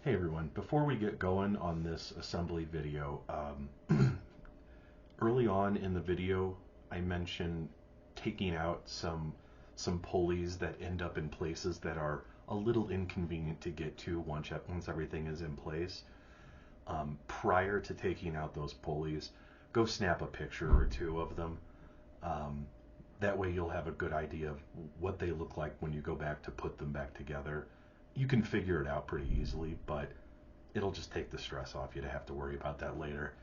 Hey everyone, before we get going on this assembly video, early on in the video I mentioned taking out some pulleys that end up in places that are a little inconvenient to get to once everything is in place. Prior to taking out those pulleys, go snap a picture or two of them. Um, that way you'll have a good idea of what they look like when you go back to put them back together. You can figure it out pretty easily, but it'll just take the stress off you to have to worry about that later.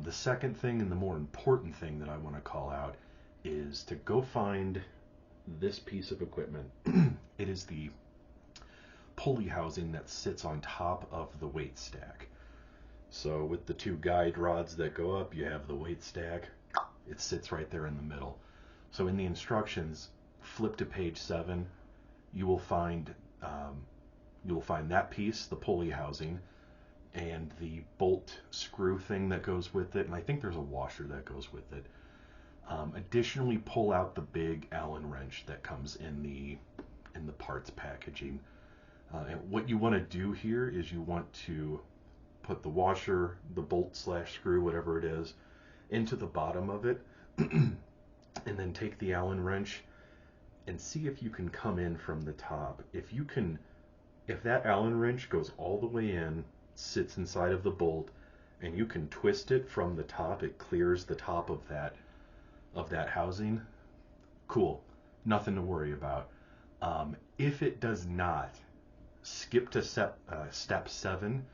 The second thing, and the more important thing that I want to call out, is to go find this piece of equipment. It is the pulley housing that sits on top of the weight stack. So with the two guide rods that go up, you have the weight stack. It sits right there in the middle. So in the instructions, flip to page 7. You will find that piece, the pulley housing, and the bolt screw thing that goes with it, and I think there's a washer that goes with it. Additionally, pull out the big Allen wrench that comes in the parts packaging. And what you want to do here is you want to put the washer, the bolt slash screw, whatever it is, into the bottom of it, and then take the Allen wrench and see if you can come in from the top. If that Allen wrench goes all the way in, sits inside of the bolt, and you can twist it from the top, it clears the top of that housing, cool, nothing to worry about. If it does not, skip to step 7,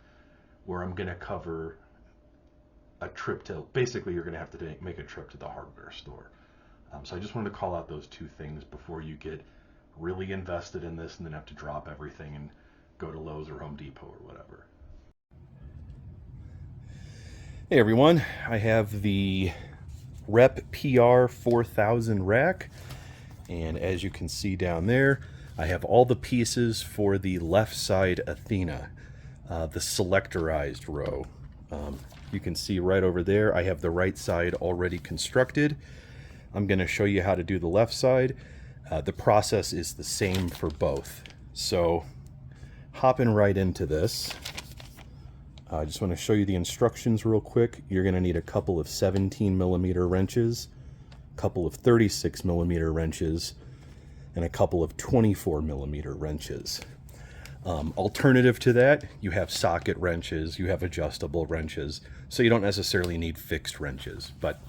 where I'm going to cover a trip to, basically you're going to have to make a trip to the hardware store. So I just wanted to call out those two things before you get really invested in this and then have to drop everything and go to Lowe's or Home Depot or whatever. Hey everyone, I have the Rep PR-4000 rack, and as you can see down there, I have all the pieces for the left side Athena, the selectorized row. You can see right over there, I have the right side already constructed. I'm going to show you how to do the left side. The process is the same for both. So hopping right into this, I just want to show you the instructions real quick. You're going to need a couple of 17mm wrenches, a couple of 36mm wrenches, and a couple of 24mm wrenches. Alternative to that, you have socket wrenches, you have adjustable wrenches, so you don't necessarily need fixed wrenches. But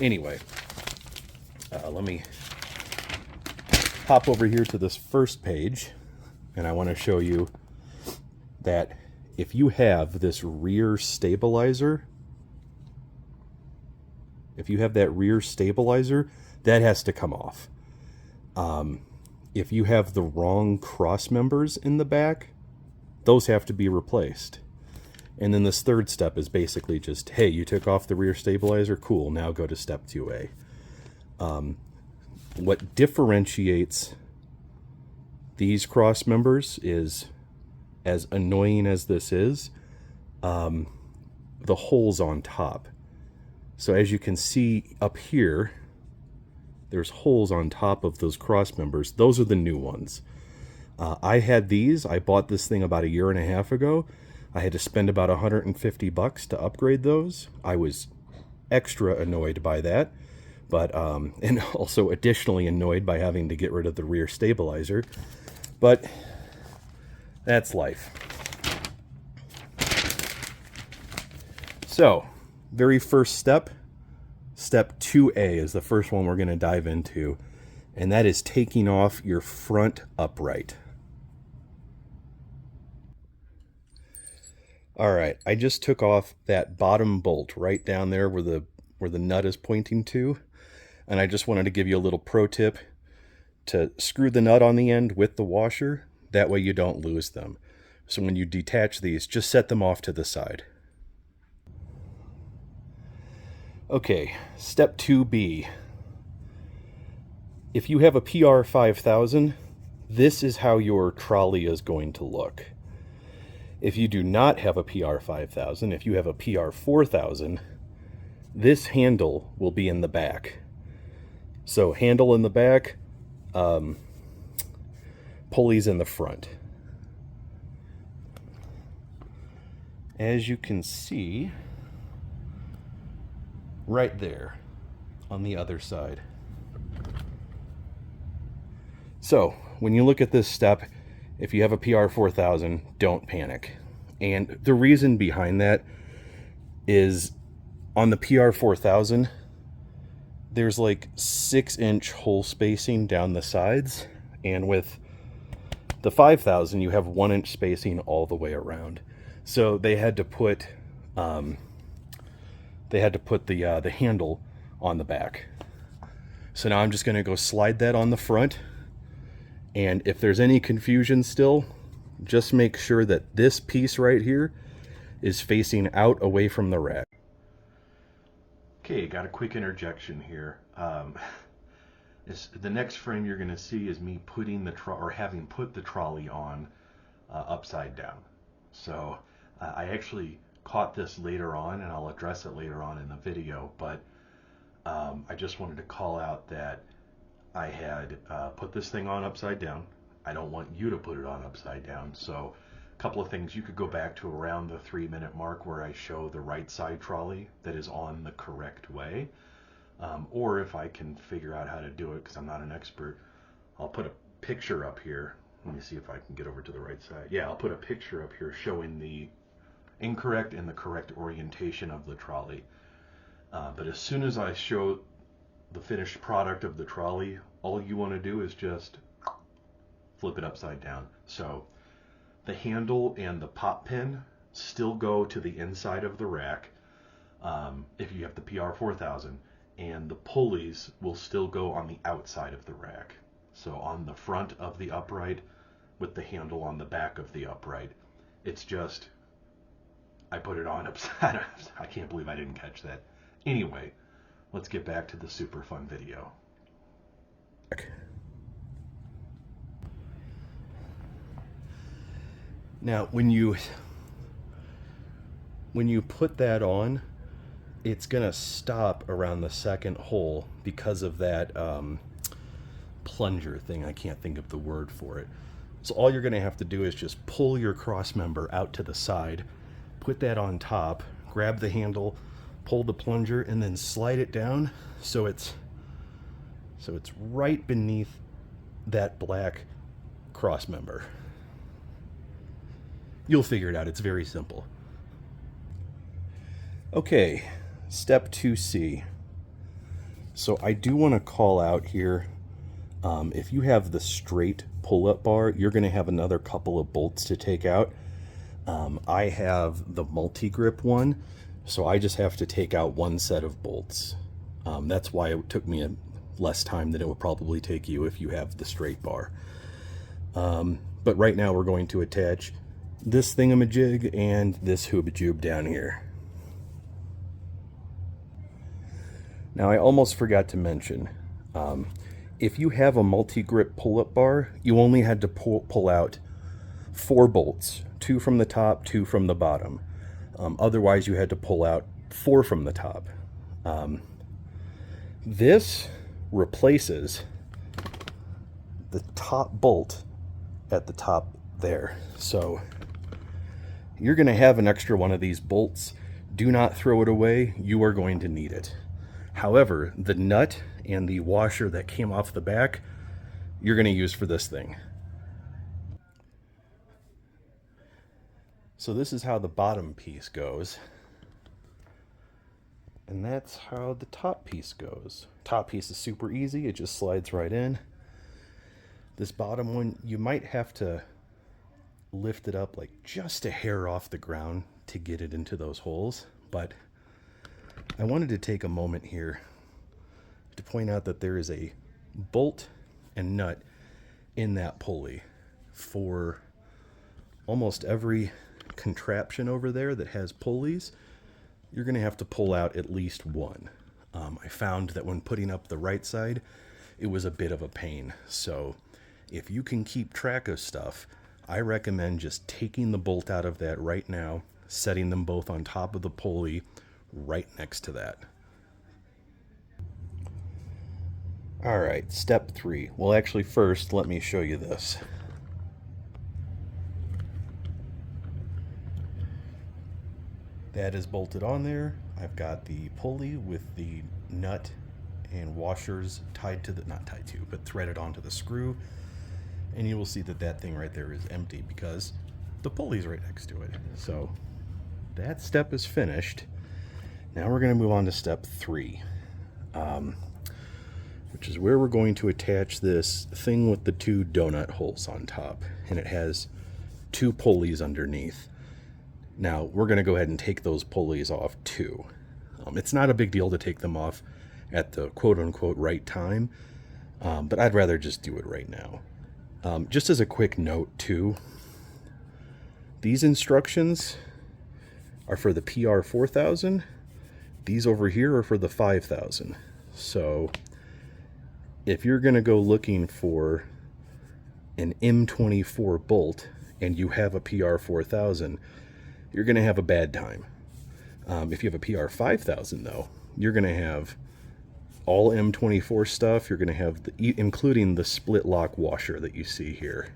anyway, let me hop over here to this first page, and I want to show you that if you have this rear stabilizer, that has to come off. If you have the wrong cross members in the back, those have to be replaced. And then this third step is basically just, hey, you took off the rear stabilizer, cool, now go to step 2A. What differentiates these cross members is, as annoying as this is, the holes on top. So as you can see up here, there's holes on top of those cross members. Those are the new ones. I had these. I bought this thing about 1.5 years ago. I had to spend about $150 to upgrade those. I was extra annoyed by that, but and also additionally annoyed by having to get rid of the rear stabilizer. But that's life. So, very first step, step 2A is the first one we're going to dive into, and that is taking off your front upright. All right, I just took off that bottom bolt right down there where the nut is pointing to, and I just wanted to give you a little pro tip to screw the nut on the end with the washer. That way you don't lose them. So when you detach these, just set them off to the side. Okay, step 2B. If you have a PR-5000, this is how your trolley is going to look. If you do not have a PR-5000, if you have a PR-4000, this handle will be in the back. So handle in the back, pulleys in the front. as you can see right there on the other side. So when you look at this step, if you have a PR-4000, don't panic. And the reason behind that is on the PR-4000, there's like 6-inch hole spacing down the sides, and with the 5000 you have 1-inch spacing all the way around. So they had to put the handle on the back. So now I'm just going to go slide that on the front, and if there's any confusion still, just make sure that this piece right here is facing out away from the rack. Okay, got a quick interjection here. The next frame you're going to see is me putting having put the trolley on upside down. So I actually caught this later on, and I'll address it later on in the video, but I just wanted to call out that I had put this thing on upside down. I don't want you to put it on upside down. So a couple of things, you could go back to around the 3-minute mark where I show the right side trolley that is on the correct way. Or if I can figure out how to do it, because I'm not an expert, I'll put a picture up here. Let me see if I can get over to the right side. Yeah, I'll put a picture up here showing the incorrect and the correct orientation of the trolley. But as soon as I show the finished product of the trolley, all you want to do is just flip it upside down. So the handle and the pop pin still go to the inside of the rack if you have the PR-4000, and the pulleys will still go on the outside of the rack. So on the front of the upright with the handle on the back of the upright. It's just, I put it on upside down. I can't believe I didn't catch that. Anyway, let's get back to the super fun video. Now, when you put that on, it's gonna stop around the second hole because of that plunger thing. I can't think of the word for it. So all you're gonna have to do is just pull your cross member out to the side, put that on top, grab the handle, pull the plunger, and then slide it down so it's right beneath that black cross member. You'll figure it out. It's very simple. Okay, step 2C. So I do want to call out here, if you have the straight pull-up bar, you're going to have another couple of bolts to take out. I have the multi-grip one, so I just have to take out one set of bolts. That's why it took me less time than it would probably take you if you have the straight bar. But right now we're going to attach this thingamajig and this hoobajoob down here. Now I almost forgot to mention, if you have a multi-grip pull-up bar, you only had to pull out 4 bolts, 2 from the top, 2 from the bottom. Otherwise you had to pull out 4 from the top. This replaces the top bolt at the top there. So you're going to have an extra one of these bolts. Do not throw it away. You are going to need it. However, the nut and the washer that came off the back, you're going to use for this thing. So this is how the bottom piece goes. And that's how the top piece goes. Top piece is super easy. It just slides right in. This bottom one, you might have to lift it up like just a hair off the ground to get it into those holes. But I wanted to take a moment here to point out that there is a bolt and nut in that pulley for almost every contraption over there that has pulleys. You're going to have to pull out at least one. I found that when putting up the right side, it was a bit of a pain. So if you can keep track of stuff, I recommend just taking the bolt out of that right now, setting them both on top of the pulley right next to that. All right, step 3. Well, actually, first, let me show you this. That is bolted on there. I've got the pulley with the nut and washers tied to the, not tied to, but threaded onto the screw. And you will see that that thing right there is empty because the pulley's right next to it. So that step is finished. Now we're going to move on to step 3, which is where we're going to attach this thing with the 2 donut holes on top. And it has 2 pulleys underneath. Now we're going to go ahead and take those pulleys off too. It's not a big deal to take them off at the quote-unquote right time, but I'd rather just do it right now. Just as a quick note too, these instructions are for the PR-4000. These over here are for the 5000. So if you're going to go looking for an M24 bolt and you have a PR-4000, you're going to have a bad time. If you have a PR-5000 though, you're going to have all M24 stuff. You're going to have, including the split lock washer that you see here.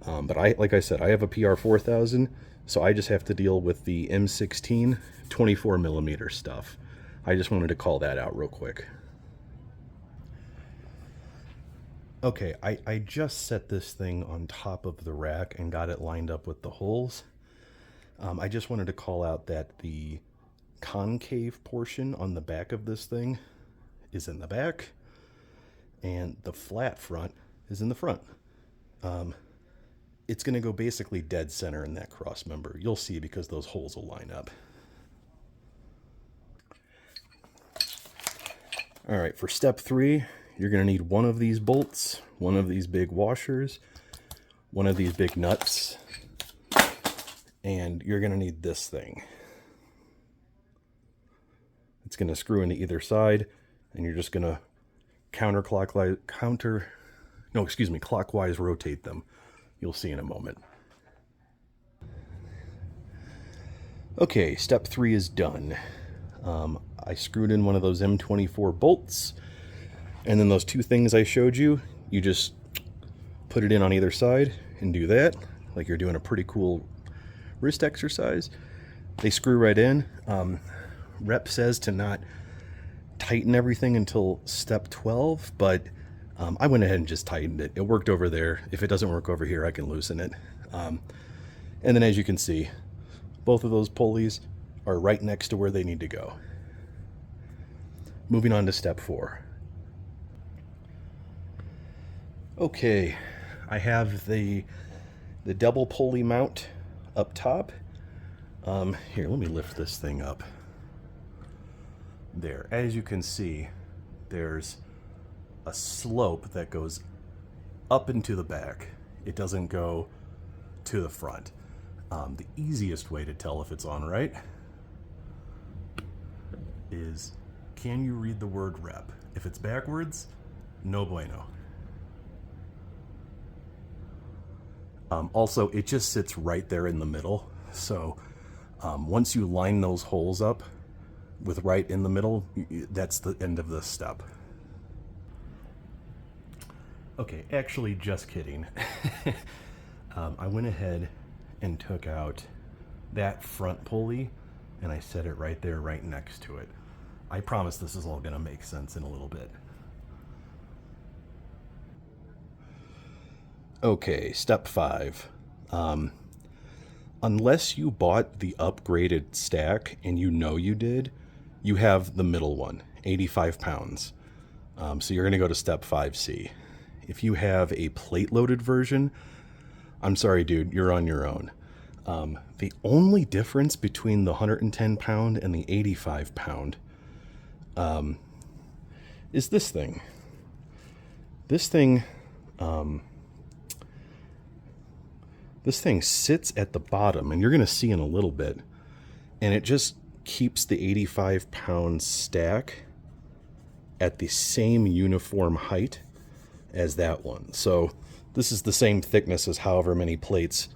But like I said, I have a PR-4000, so I just have to deal with the M16 24 millimeter stuff. I just wanted to call that out real quick. Okay, I just set this thing on top of the rack and got it lined up with the holes. I just wanted to call out that the concave portion on the back of this thing is in the back, and the flat front is in the front. It's going to go basically dead center in that cross member. You'll see because those holes will line up. All right, for step 3, you're going to need one of these bolts, one of these big washers, one of these big nuts, and you're going to need this thing. It's going to screw into either side, and you're just going to clockwise rotate them. You'll see in a moment. Okay, step 3 is done. I screwed in one of those M24 bolts, and then those 2 things I showed you, you just put it in on either side and do that, like you're doing a pretty cool wrist exercise. They screw right in. Rep says to not tighten everything until step 12, but I went ahead and just tightened it. It worked over there. If it doesn't work over here, I can loosen it. And then as you can see, both of those pulleys are right next to where they need to go. Moving on to step 4. Okay, I have the double pulley mount up top. Here, let me lift this thing up. There, as you can see, there's a slope that goes up into the back. It doesn't go to the front. The easiest way to tell if it's on right is, can you read the word rep? If it's backwards, no bueno. Also, it just sits right there in the middle. So once you line those holes up with right in the middle, that's the end of this step. Okay, actually, just kidding. I went ahead and took out that front pulley and I set it right there, right next to it. I promise this is all gonna make sense in a little bit. Okay, step 5. Unless you bought the upgraded stack, and you know you did, you have the middle one, 85 pounds. So you're going to go to step 5C. If you have a plate-loaded version, I'm sorry, dude, you're on your own. The only difference between the 110 pound and the 85 pound is this thing. This thing sits at the bottom, and you're going to see in a little bit, and it just keeps the 85 pound stack at the same uniform height as that one. So this is the same thickness as however many plates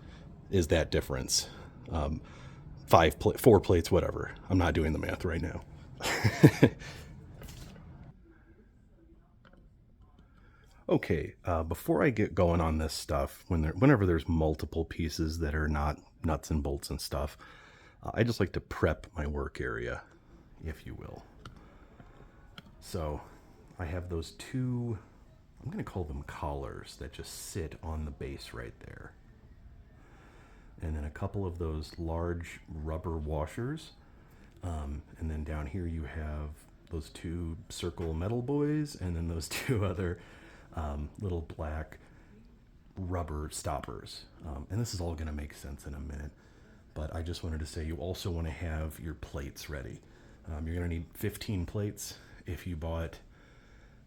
is that difference. 4 plates, whatever. I'm not doing the math right now. Okay, before I get going on this stuff, whenever there's multiple pieces that are not nuts and bolts and stuff, I just like to prep my work area, if you will. So I have those two, I'm going to call them collars, that just sit on the base right there. And then a couple of those large rubber washers. And then down here you have those two circle metal boys, and then those two other little black rubber stoppers. And this is all going to make sense in a minute. But I just wanted to say you also want to have your plates ready. You're going to need 15 plates if you bought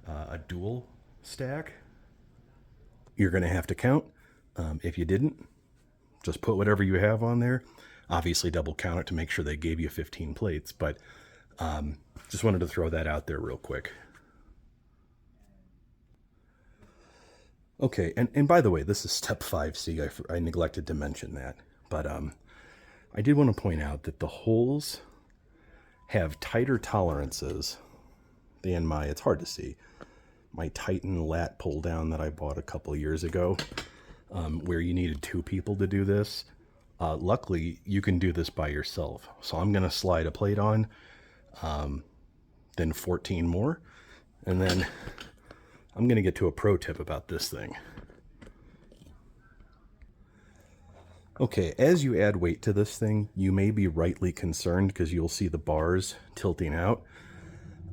a dual stack. You're going to have to count. If you didn't, just put whatever you have on there. Obviously double count it to make sure they gave you 15 plates, but just wanted to throw that out there real quick. Okay, and by the way, this is step 5C. I neglected to mention that, but I did want to point out that the holes have tighter tolerances than it's hard to see, my Titan lat pull down that I bought a couple of years ago, where you needed 2 people to do this. Luckily, you can do this by yourself. So I'm going to slide a plate on, then 14 more, and then I'm going to get to a pro tip about this thing. Okay, as you add weight to this thing, you may be rightly concerned because you'll see the bars tilting out.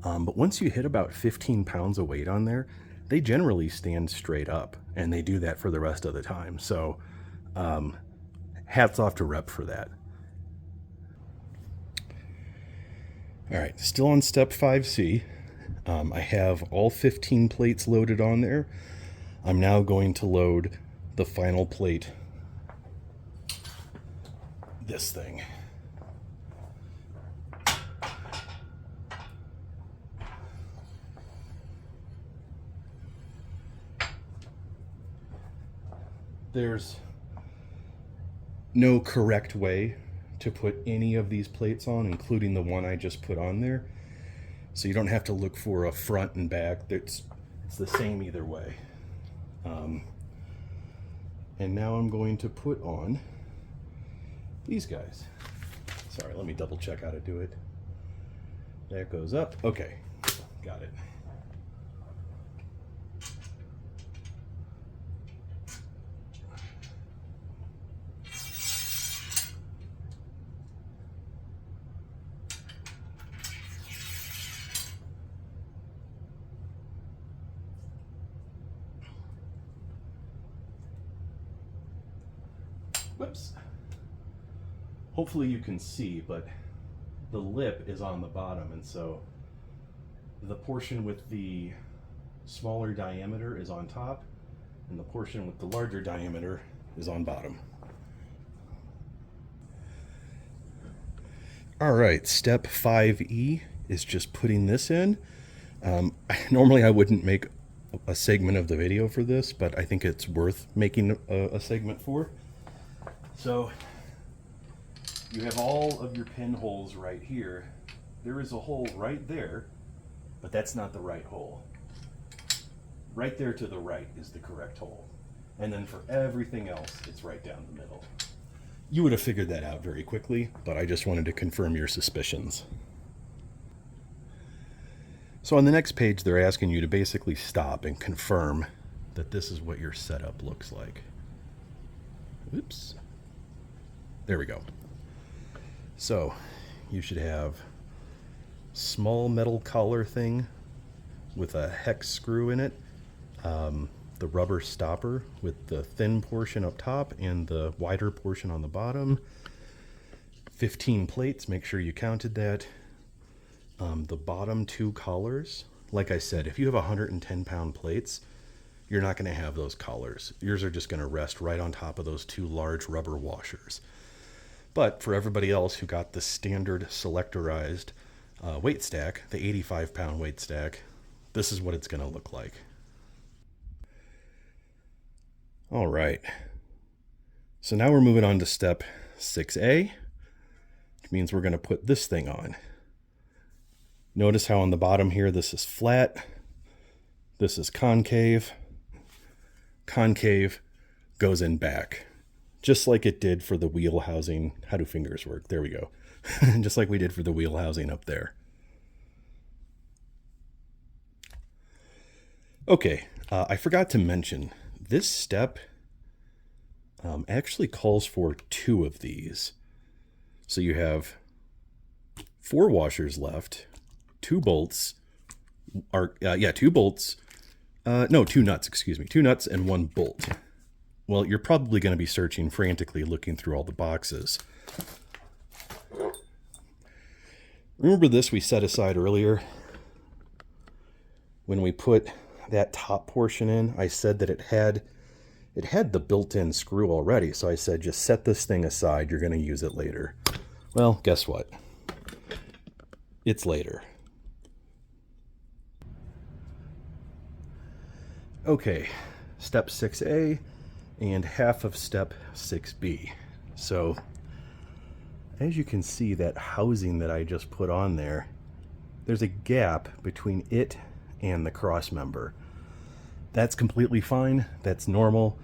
But once you hit about 15 pounds of weight on there, they generally stand straight up, and they do that for the rest of the time. So hats off to Rep for that. All right, still on step 5C. I have all 15 plates loaded on there. I'm now going to load the final plate, this thing. There's no correct way to put any of these plates on, including the one I just put on there. So you don't have to look for a front and back. It's the same either way. And now I'm going to put on these guys. Sorry, let me double check how to do it. That goes up. Okay, got it. Whoops. Hopefully you can see, but the lip is on the bottom, and so the portion with the smaller diameter is on top, and the portion with the larger diameter is on bottom. All right, step 5E is just putting this in. Normally I wouldn't make a segment of the video for this, but I think it's worth making a segment for. So you have all of your pinholes right here. There is a hole right there, but that's not the right hole. Right there to the right is the correct hole. And then for everything else, it's right down the middle. You would have figured that out very quickly, but I just wanted to confirm your suspicions. So on the next page, they're asking you to basically stop and confirm that this is what your setup looks like. Oops. There we go. So you should have small metal collar thing with a hex screw in it, the rubber stopper with the thin portion up top and the wider portion on the bottom, 15 plates, make sure you counted that. The bottom 2 collars, like I said, if you have 110-pound plates, you're not going to have those collars. Yours are just going to rest right on top of those 2 large rubber washers. But for everybody else who got the standard selectorized weight stack, the 85-pound weight stack, this is what it's going to look like. All right. So now we're moving on to step 6A, which means we're going to put this thing on. Notice how on the bottom here, this is flat, this is concave. Concave goes in back just like it did for the wheel housing. How do fingers work? There we go. Just like we did for the wheel housing up there. Okay, I forgot to mention, this step actually calls for 2 of these. So you have 4 washers left, 2 bolts, or 2 bolts, no, 2 nuts, excuse me, 2 nuts and 1 bolt. Well, you're probably going to be searching frantically looking through all the boxes. Remember this we set aside earlier? When we put that top portion in, I said that it had the built-in screw already, so I said just set this thing aside, you're going to use it later. Well, guess what? It's later. Okay, step 6A and half of step 6B. So as you can see, that housing that I just put on there, there's a gap between it and the cross member. That's completely fine. That's normal.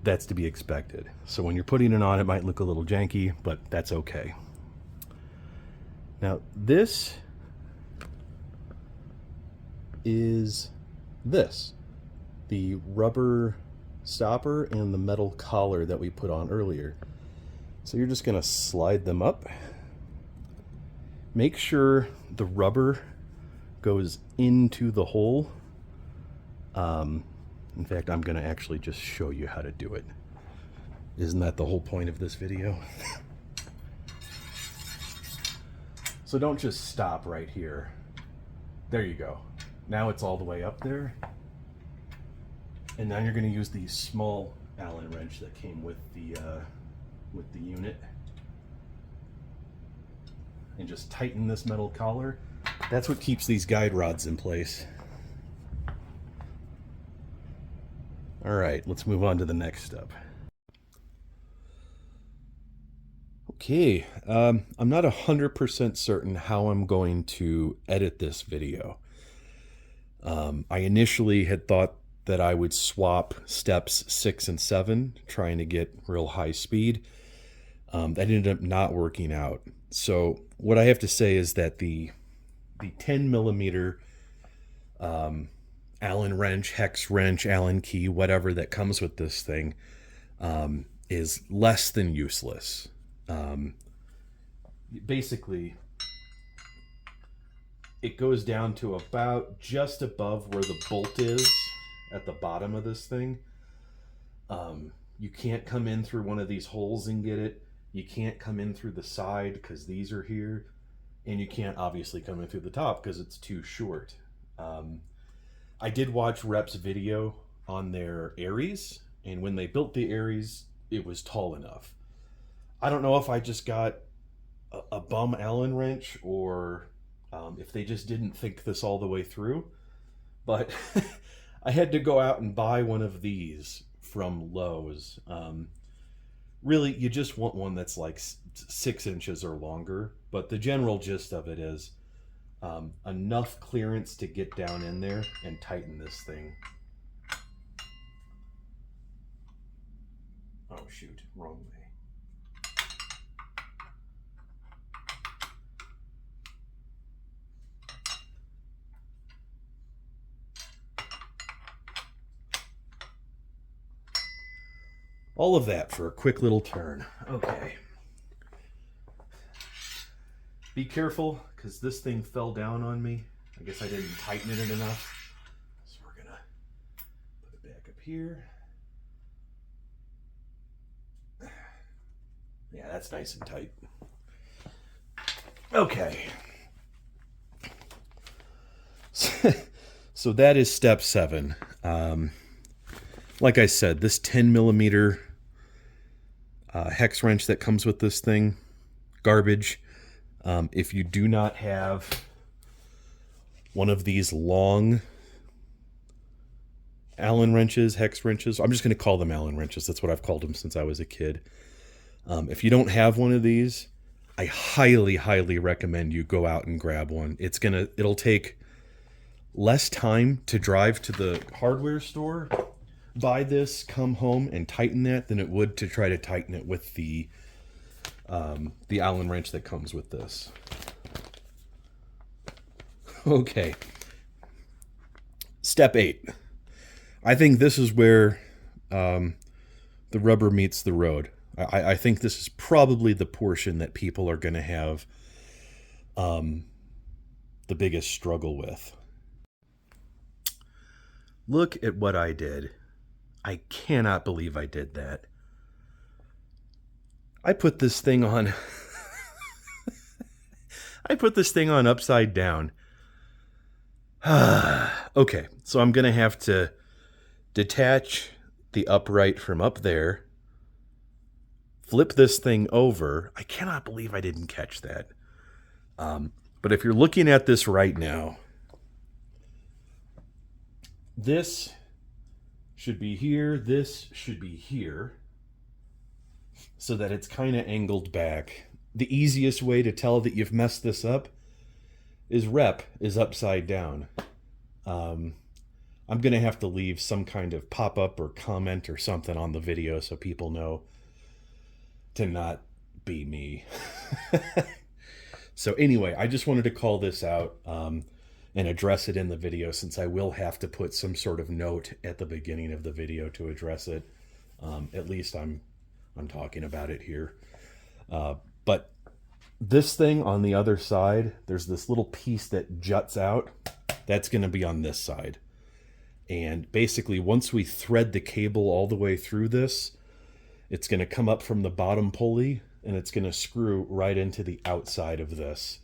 That's to be expected. So when you're putting it on, it might look a little janky, but that's okay. Now this is the rubber stopper and the metal collar that we put on earlier. So you're just going to slide them up. Make sure the rubber goes into the hole. In fact, I'm going to actually just show you how to do it. Isn't that the whole point of this video? So don't just stop right here. There you go. Now it's all the way up there. And now you're going to use the small Allen wrench that came with the unit, and just tighten this metal collar. That's what keeps these guide rods in place. All right, let's move on to the next step. Okay, I'm not 100% certain how I'm going to edit this video. I initially had thought that I would swap steps 6 and 7, trying to get real high speed. That ended up not working out. So what I have to say is that the 10 millimeter Allen wrench, hex wrench, Allen key, whatever that comes with this thing, is less than useless. Basically, it goes down to about just above where the bolt is at the bottom of this thing. You can't come in through one of these holes and get it. You can't come in through the side because these are here. And you can't obviously come in through the top because it's too short. I did watch Rep's video on their Aries, and when they built the Aries, it was tall enough. I don't know if I just got a bum Allen wrench, or if they just didn't think this all the way through, but I had to go out and buy one of these from Lowe's. Really, you just want one that's like 6 inches or longer, but the general gist of it is enough clearance to get down in there and tighten this thing. Oh shoot, wrong way. All of that for a quick little turn. Okay. Be careful, because this thing fell down on me. I guess I didn't tighten it enough. So we're gonna put it back up here. Yeah, that's nice and tight. Okay. So that is step 7. Like I said, this 10 millimeter hex wrench that comes with this thing, garbage. If you do not have one of these long Allen wrenches, hex wrenches, I'm just going to call them Allen wrenches. That's what I've called them since I was a kid. If you don't have one of these, I highly, highly recommend you go out and grab one. It'll take less time to drive to the hardware store, buy this, come home, and tighten that than it would to try to tighten it with the Allen wrench that comes with this. Okay. Step 8. I think this is where the rubber meets the road. I think this is probably the portion that people are going to have the biggest struggle with. Look at what I did. I cannot believe I did that. I put this thing on I put this thing on upside down. Okay, so I'm going to have to detach the upright from up there, flip this thing over. I cannot believe I didn't catch that. But if you're looking at this right now, this should be here, this should be here, so that it's kind of angled back. The easiest way to tell that you've messed this up is rep is upside down. I'm going to have to leave some kind of pop-up or comment or something on the video so people know to not be me. So anyway, I just wanted to call this out and address it in the video, since I will have to put some sort of note at the beginning of the video to address it. At least I'm talking about it here. But this thing on the other side, there's this little piece that juts out. That's going to be on this side. And basically, once we thread the cable all the way through this, it's going to come up from the bottom pulley, and it's going to screw right into the outside of this.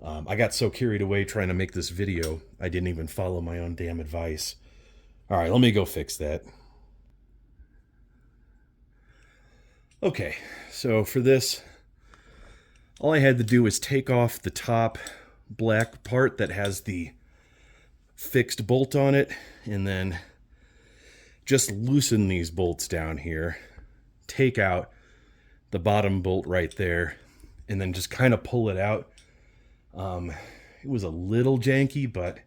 I got so carried away trying to make this video, I didn't even follow my own damn advice. All right, let me go fix that. Okay, so for this, all I had to do was take off the top black part that has the fixed bolt on it, and then just loosen these bolts down here, take out the bottom bolt right there, and then just kind of pull it out. It was a little janky, but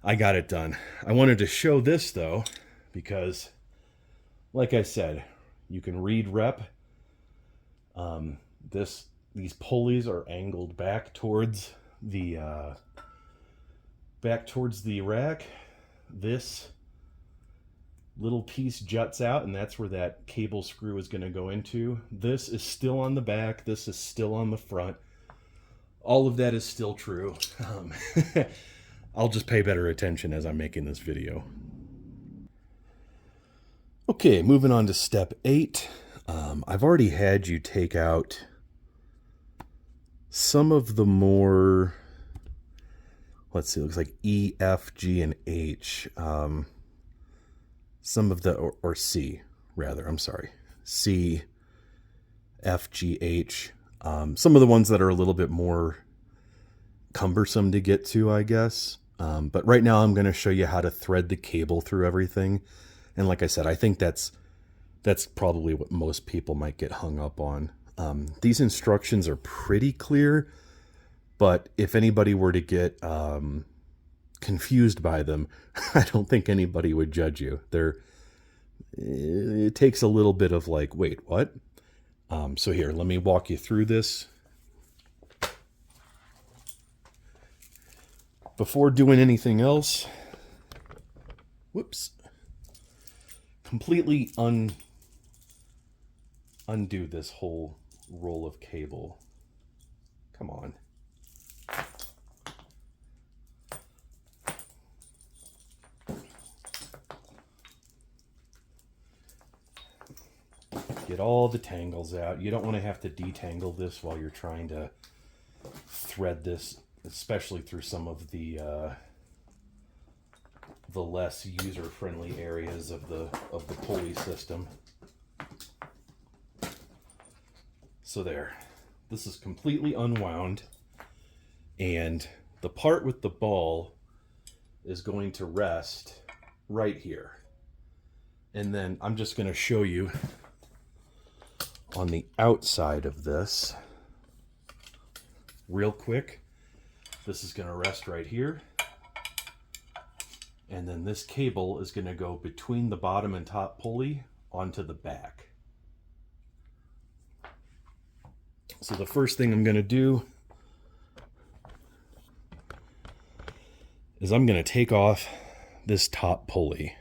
I got it done. I wanted to show this though, because like I said, you can read rep. These pulleys are angled back towards the rack. This little piece juts out, and that's where that cable screw is going to go into. This is still on the back. This is still on the front. All of that is still true. I'll just pay better attention as I'm making this video. Okay, moving on to step 8. I've already had you take out some of the more, let's see, it looks like E, F, G, and H. Some of the, or C, rather, I'm sorry. C, F, G, H. Some of the ones that are a little bit more cumbersome to get to, I guess. But right now I'm going to show you how to thread the cable through everything. And like I said, I think that's probably what most people might get hung up on. These instructions are pretty clear, but if anybody were to get confused by them, I don't think anybody would judge you. It takes a little bit of like, wait, what? So here, let me walk you through this. Before doing anything else, whoops, completely undo this whole roll of cable. Come on. Get all the tangles out. You don't want to have to detangle this while you're trying to thread this, especially through some of the less user-friendly areas of the pulley system. So there, this is completely unwound, and the part with the ball is going to rest right here. And then I'm just going to show you on the outside of this real quick. This is going to rest right here. And then this cable is going to go between the bottom and top pulley onto the back. So the first thing I'm going to do is I'm going to take off this top pulley.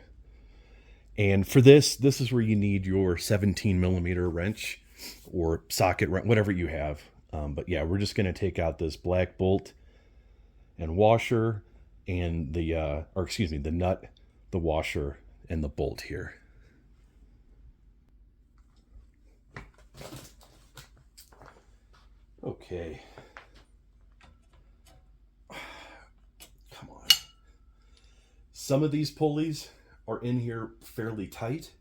And for this is where you need your 17 millimeter wrench or socket wrench, whatever you have. But yeah, we're just going to take out this black bolt and washer and the nut, the washer, and the bolt here. Okay. Come on. Some of these pulleys are in here fairly tight.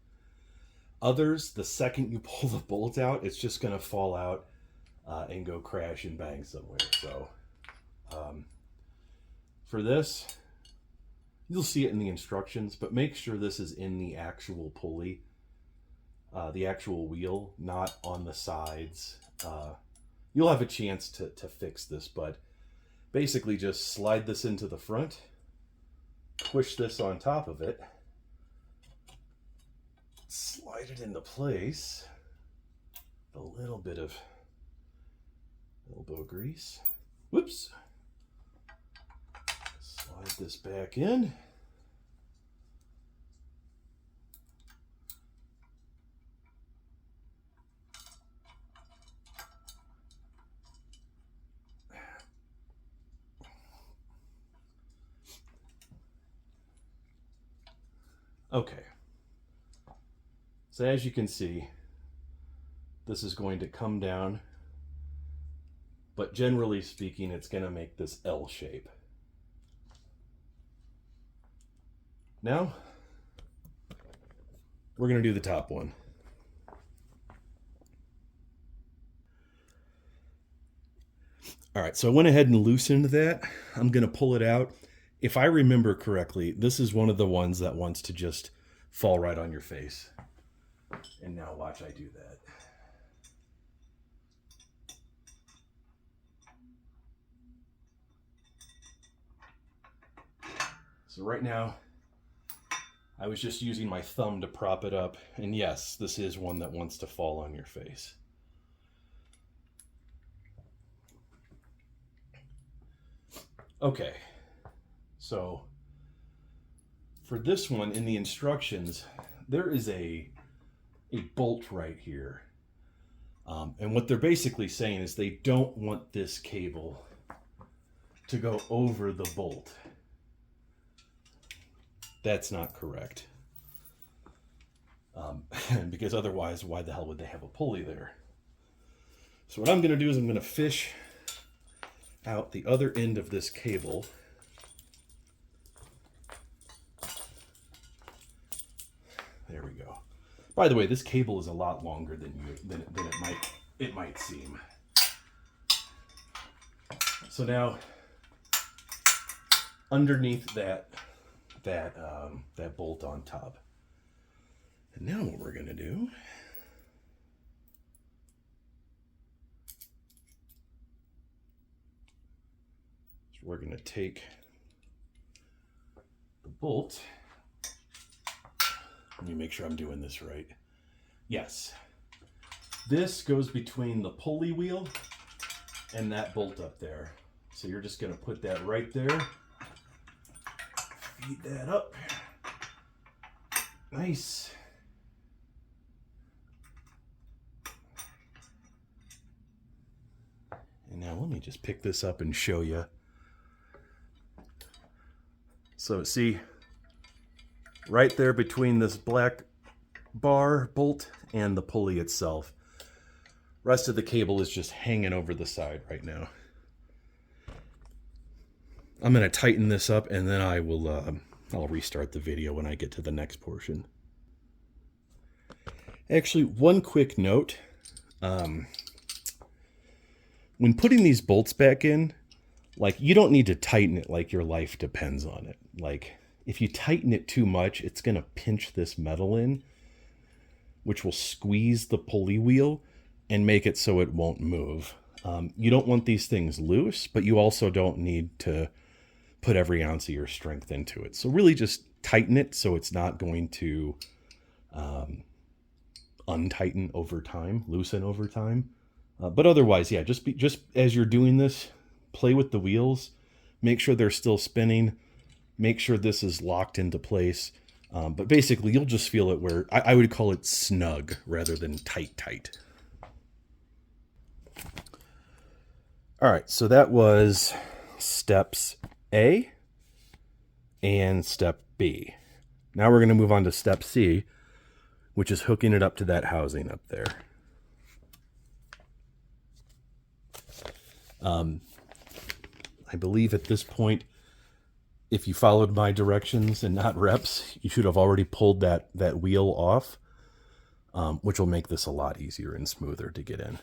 Others, the second you pull the bolt out, it's just going to fall out and go crash and bang somewhere. So for this, you'll see it in the instructions, but make sure this is in the actual pulley, the actual wheel, not on the sides. You'll have a chance to fix this, but basically just slide this into the front, push this on top of it, slide it into place, a little bit of elbow grease. Whoops. Slide this back in. Okay. So as you can see, this is going to come down, but generally speaking, it's going to make this L shape. Now, we're going to do the top one. All right, so I went ahead and loosened that. I'm going to pull it out. If I remember correctly, this is one of the ones that wants to just fall right on your face. And now watch I do that. So right now, I was just using my thumb to prop it up. And yes, this is one that wants to fall on your face. Okay, so for this one in the instructions, there is a bolt right here. And what they're basically saying is they don't want this cable to go over the bolt. That's not correct. Because otherwise, why the hell would they have a pulley there? So what I'm going to do is I'm going to fish out the other end of this cable. There we go. By the way, this cable is a lot longer than it might seem. So now, underneath that bolt on top. And now what we're going to do is we're going to take the bolt. Let me make sure I'm doing this right. Yes. This goes between the pulley wheel and that bolt up there. So you're just going to put that right there. Feed that up. Nice. And now let me just pick this up and show you. So see, right there between this black bar bolt and the pulley itself. Rest of the cable is just hanging over the side right now. I'm going to tighten this up and then I'll restart the video when I get to the next portion. Actually, one quick note. When putting these bolts back in, like, you don't need to tighten it like your life depends on it. Like, if you tighten it too much, it's going to pinch this metal in, which will squeeze the pulley wheel and make it so it won't move. You don't want these things loose, but you also don't need to put every ounce of your strength into it. So really just tighten it so it's not going to untighten over time, loosen over time. But otherwise, yeah, just as you're doing this, play with the wheels, make sure they're still spinning, make sure this is locked into place. But basically, you'll just feel it where I would call it snug rather than tight. All right, so that was steps A and step B. Now we're going to move on to step C, which is hooking it up to that housing up there. I believe at this point, if you followed my directions and not reps, you should have already pulled that wheel off, which will make this a lot easier and smoother to get in.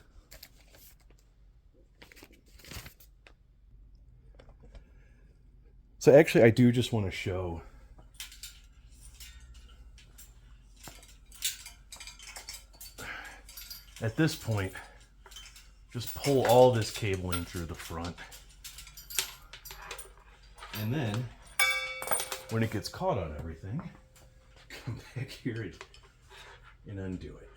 So actually, I do just want to show at this point, just pull all this cabling through the front. And then, when it gets caught on everything, come back here and undo it.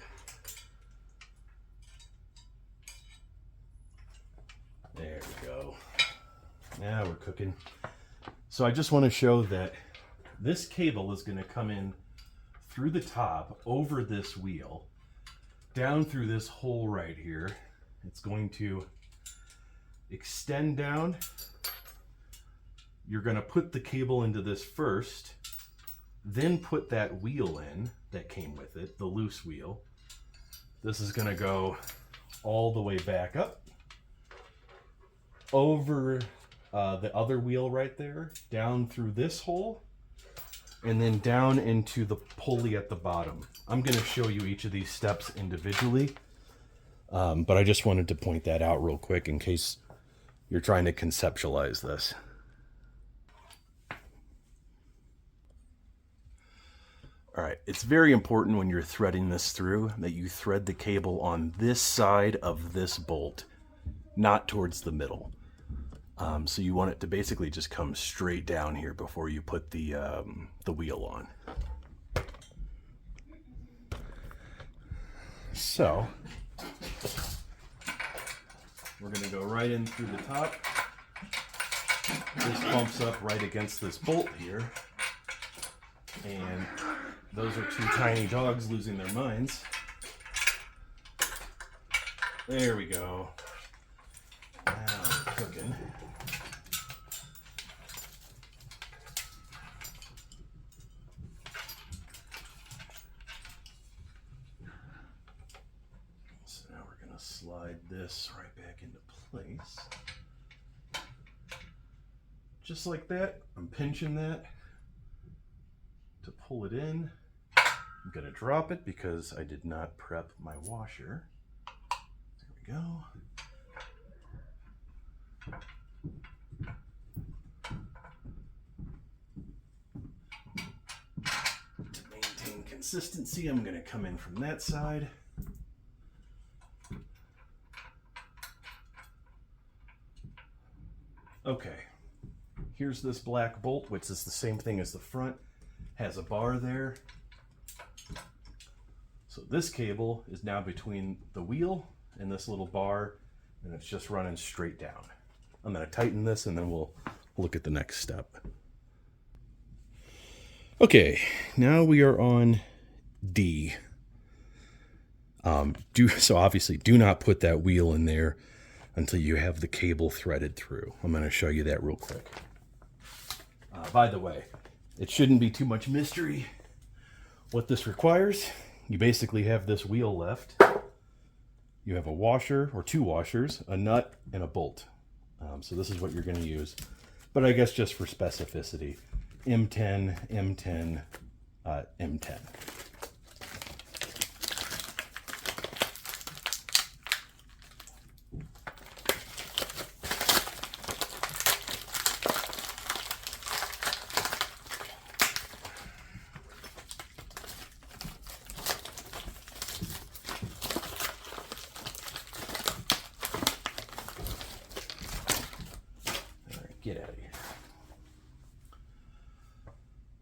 There we go. Now we're cooking. So I just want to show that this cable is going to come in through the top, over this wheel, down through this hole right here. It's going to extend down. You're going to put the cable into this first, then put that wheel in that came with it, the loose wheel. This is going to go all the way back up, over the other wheel right there, down through this hole, and then down into the pulley at the bottom. I'm going to show you each of these steps individually, but I just wanted to point that out real quick in case you're trying to conceptualize this. All right, it's very important when you're threading this through that you thread the cable on this side of this bolt, not towards the middle. So you want it to basically just come straight down here before you put the wheel on. So we're going to go right in through the top. This bumps up right against this bolt here. And those are two tiny dogs losing their minds. There we go. Now we're cooking. So now we're going to slide this right back into place. Just like that. I'm pinching that to pull it in. I'm going to drop it because I did not prep my washer. There we go. To maintain consistency, I'm going to come in from that side. Okay, here's this black bolt, which is the same thing as the front. Has a bar there. So this cable is now between the wheel and this little bar, and it's just running straight down. I'm going to tighten this and then we'll look at the next step. Okay, now we are on D. So obviously do not put that wheel in there until you have the cable threaded through. I'm going to show you that real quick. By the way, it shouldn't be too much mystery what this requires. You basically have this wheel left. You have a washer or two washers, a nut, and a bolt. So this is what you're going to use. But I guess just for specificity, M10, M10, M10. Get out of here.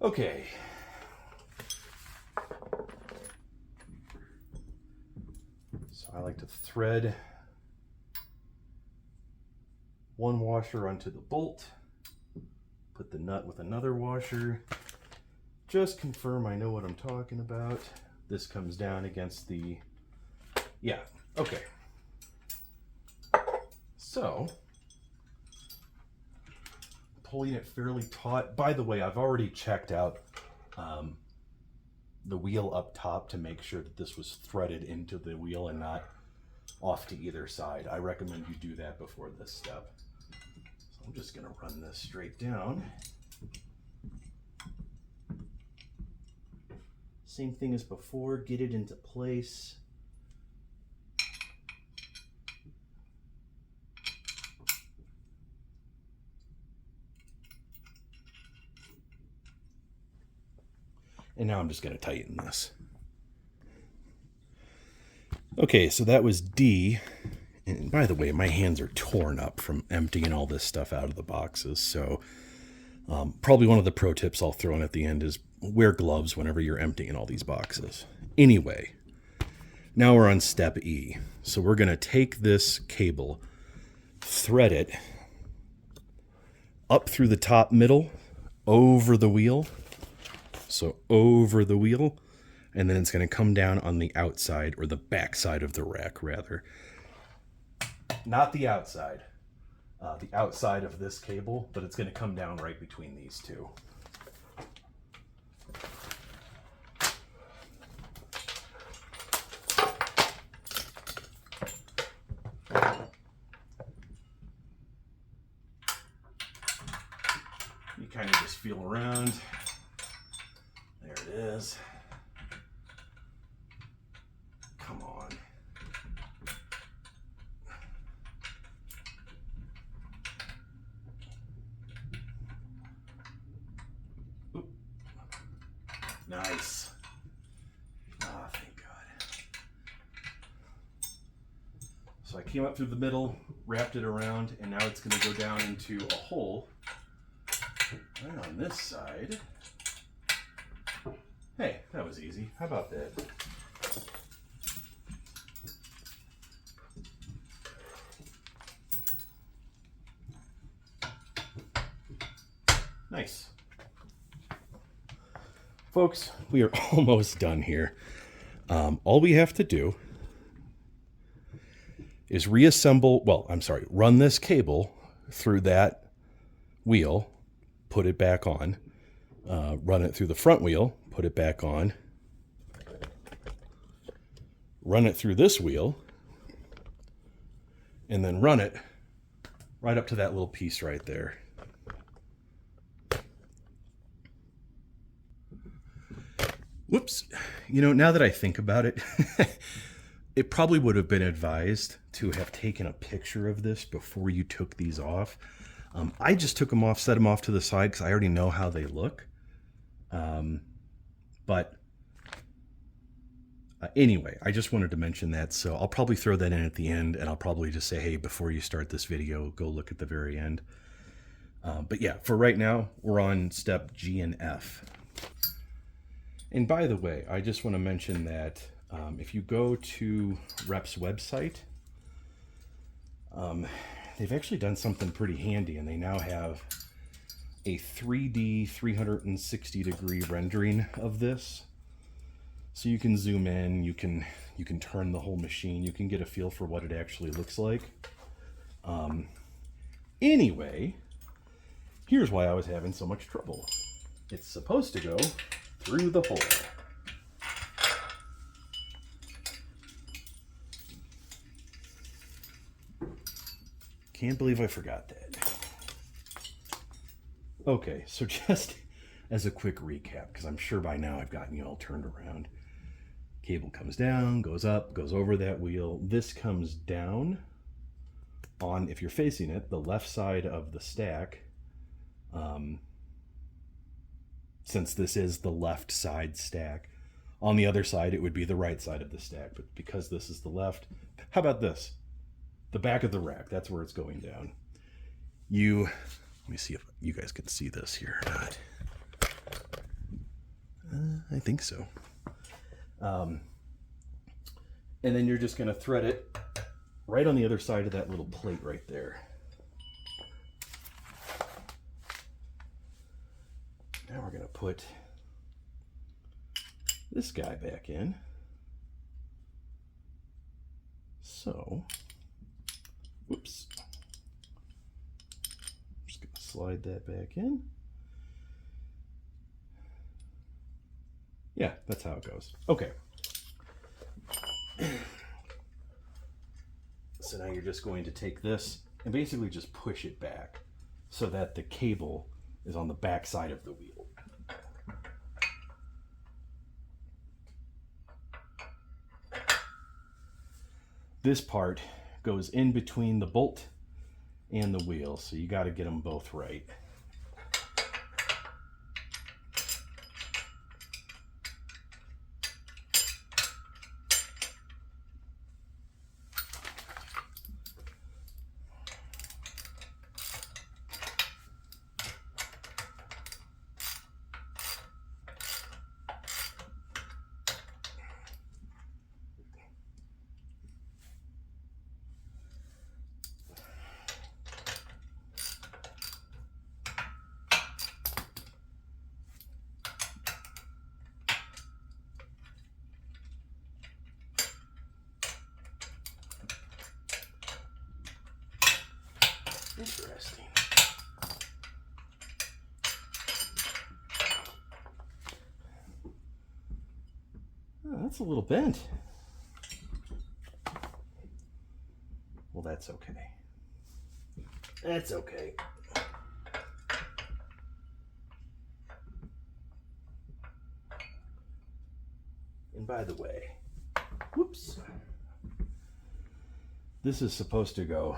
Okay. So I like to thread one washer onto the bolt, put the nut with another washer, just confirm I know what I'm talking about. This comes down against the, yeah, okay. So, pulling it fairly taut. By the way, I've already checked out the wheel up top to make sure that this was threaded into the wheel and not off to either side. I recommend you do that before this step. So I'm just going to run this straight down. Same thing as before, get it into place. And now I'm just going to tighten this. Okay, so that was D. And by the way, my hands are torn up from emptying all this stuff out of the boxes. So probably one of the pro tips I'll throw in at the end is wear gloves whenever you're emptying all these boxes. Anyway, now we're on step E. So we're going to take this cable, thread it up through the top middle, over the wheel. So over the wheel, and then it's going to come down on the outside, or the back side of the rack, rather. Not the outside. The outside of this cable, but it's going to come down right between these two. You kind of just feel around. There it is. Come on. Oop. Nice. Ah, thank God. So I came up through the middle, wrapped it around, and now it's going to go down into a hole right on this side. Hey, that was easy. How about that? Nice. Folks, we are almost done here. All we have to do is run this cable through that wheel, put it back on, run it through the front wheel, put it back on, run it through this wheel, and then run it right up to that little piece right there. Whoops. You know, now that I think about it, it probably would have been advised to have taken a picture of this before you took these off. I just took them off, set them off to the side because I already know how they look. Anyway, I just wanted to mention that, so I'll probably throw that in at the end, and I'll probably just say, hey, before you start this video, go look at the very end. But yeah, for right now, we're on step G and F. And by the way, I just want to mention that if you go to Rep's website, they've actually done something pretty handy, and they now have a 3D 360-degree rendering of this. So you can zoom in, you can turn the whole machine, you can get a feel for what it actually looks like. Anyway, here's why I was having so much trouble. It's supposed to go through the hole. Can't believe I forgot that. Okay, so just as a quick recap, because I'm sure by now I've gotten you all turned around. Cable comes down, goes up, goes over that wheel. This comes down on, if you're facing it, the left side of the stack. Since this is the left side stack. On the other side, it would be the right side of the stack. But because this is the left, how about this? The back of the rack, that's where it's going down. Let me see if you guys can see this here or not. I think so. And then you're just going to thread it right on the other side of that little plate right there. Now we're going to put this guy back in. So, whoops. Just going to slide that back in. Yeah, that's how it goes. Okay. So now you're just going to take this and basically just push it back so that the cable is on the back side of the wheel. This part goes in between the bolt and the wheel, so you got to get them both right. Interesting. Oh, that's a little bent. Well, that's okay. That's okay. And by the way, whoops, this is supposed to go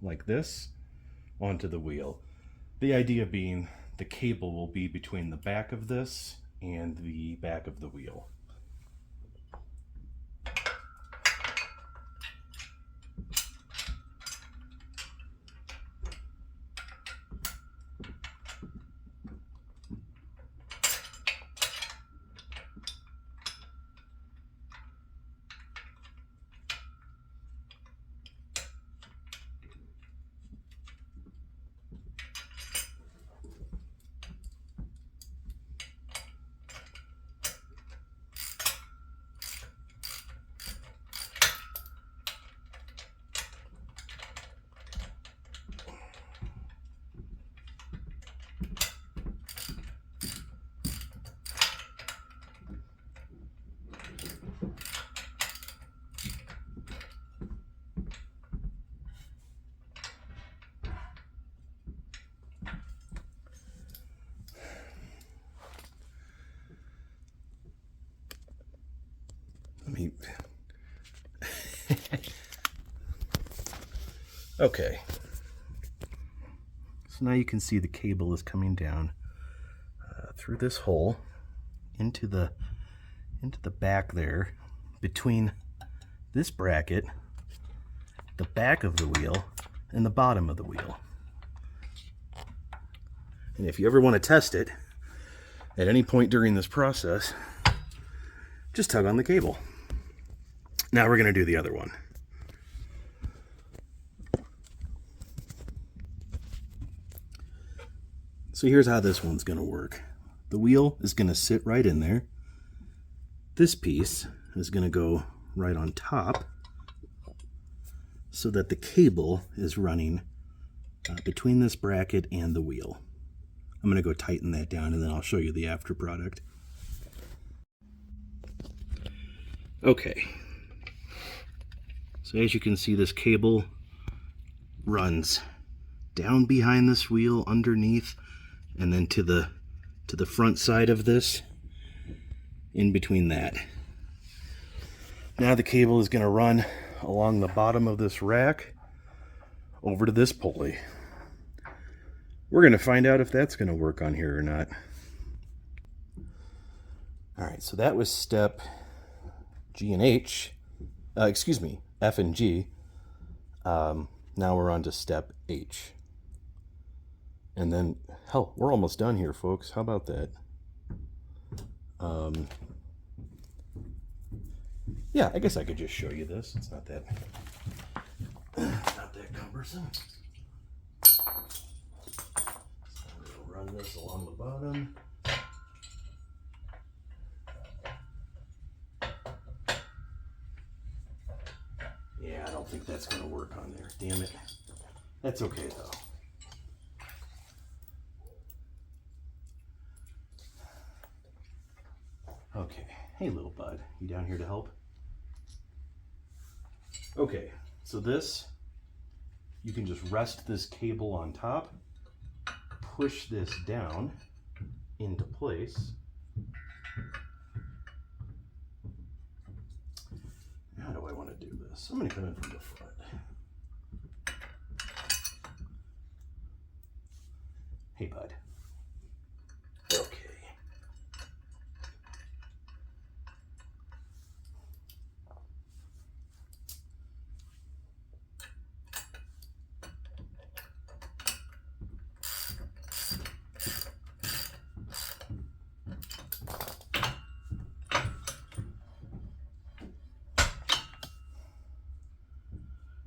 like this onto the wheel. The idea being the cable will be between the back of this and the back of the wheel. Okay. So now you can see the cable is coming down through this hole into the back there, between this bracket, the back of the wheel, and the bottom of the wheel. And if you ever want to test it at any point during this process, just tug on the cable. Now we're going to do the other one. So here's how this one's going to work. The wheel is going to sit right in there. This piece is going to go right on top so that the cable is running between this bracket and the wheel. I'm going to go tighten that down and then I'll show you the after product. Okay. So as you can see, this cable runs down behind this wheel, underneath, and then to the front side of this, in between that. Now the cable is going to run along the bottom of this rack over to this pulley. We're going to find out if that's going to work on here or not. Alright, so that was step G and H. F and G. Now we're on to step H. And then, hell, we're almost done here, folks. How about that? Yeah, I guess I could just show you this. It's not that cumbersome. We'll run this along the bottom. Yeah, I don't think that's going to work on there. Damn it. That's okay, though. Okay. Hey, little bud. You down here to help? Okay. So this, you can just rest this cable on top, push this down into place. How do I want to do this? I'm going to come in from the front. Hey, bud. Okay.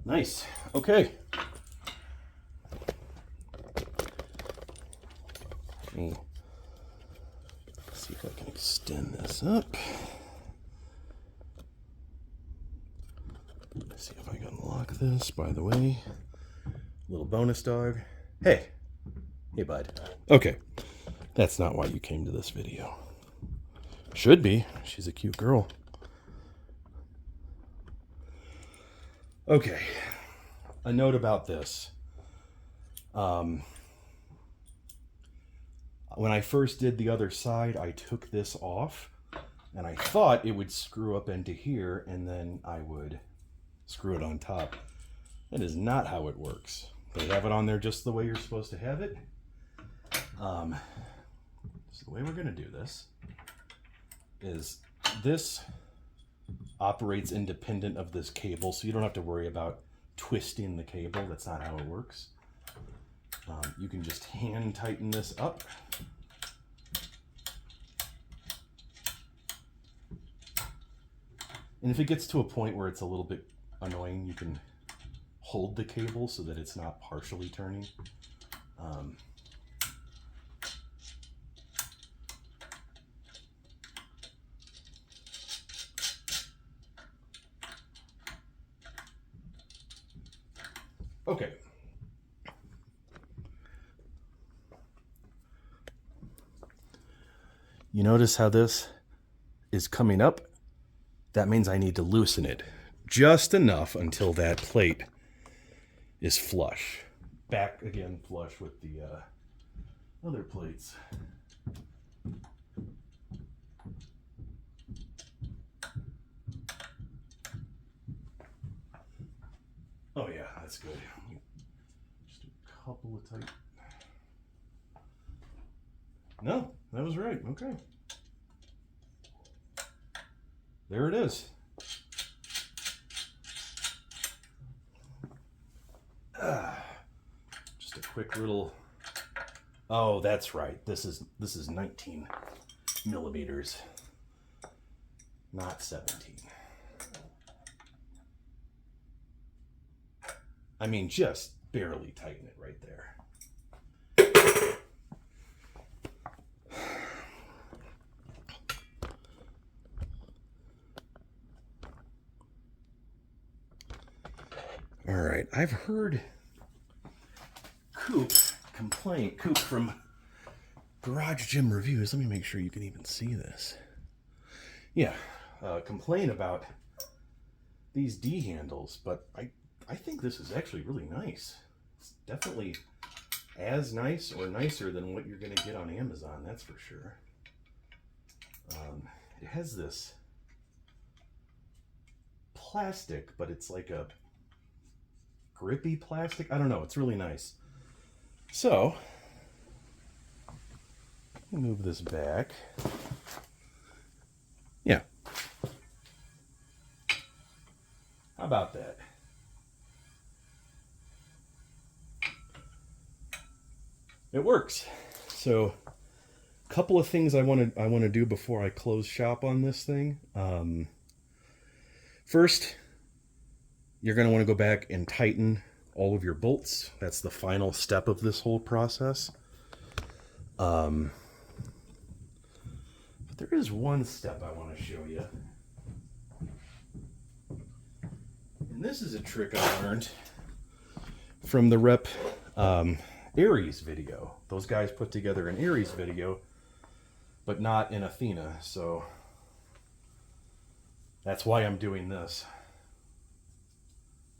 Nice. Okay. Let me see if I can extend this up. Let's see if I can unlock this, by the way. Little bonus dog. Hey. Hey, bud. Okay. That's not why you came to this video. Should be. She's a cute girl. Okay, a note about this. When I first did the other side, I took this off, and I thought it would screw up into here, and then I would screw it on top. That is not how it works. They have it on there just the way you're supposed to have it. So the way we're going to do this is this operates independent of this cable, so you don't have to worry about twisting the cable. That's not how it works. You can just hand tighten this up. And if it gets to a point where it's a little bit annoying, you can hold the cable so that it's not partially turning. Okay. You notice how this is coming up? That means I need to loosen it just enough until that plate is flush. Back again flush with the other plates. Oh yeah, that's good. Just a couple of tight. No, that was right. Okay. There it is. Just a quick little. Oh, that's right. This is 19 millimeters, not 17. I mean, just barely tighten it right there. All right, I've heard Coop from Garage Gym Reviews. Let me make sure you can even see this. Yeah, complain about these D handles, but I think this is actually really nice. It's definitely as nice or nicer than what you're going to get on Amazon, that's for sure. It has this plastic, but it's like a grippy plastic. I don't know. It's really nice. So, move this back. Yeah. How about that? It works. So Couple of things I want to do before I close shop on this thing. First, you're going to want to go back and tighten all of your bolts. That's the final step of this whole process. But there is one step I want to show you. And this is a trick I learned from the Rep Aries video. Those guys put together an Aries video, but not in Athena, so that's why I'm doing this.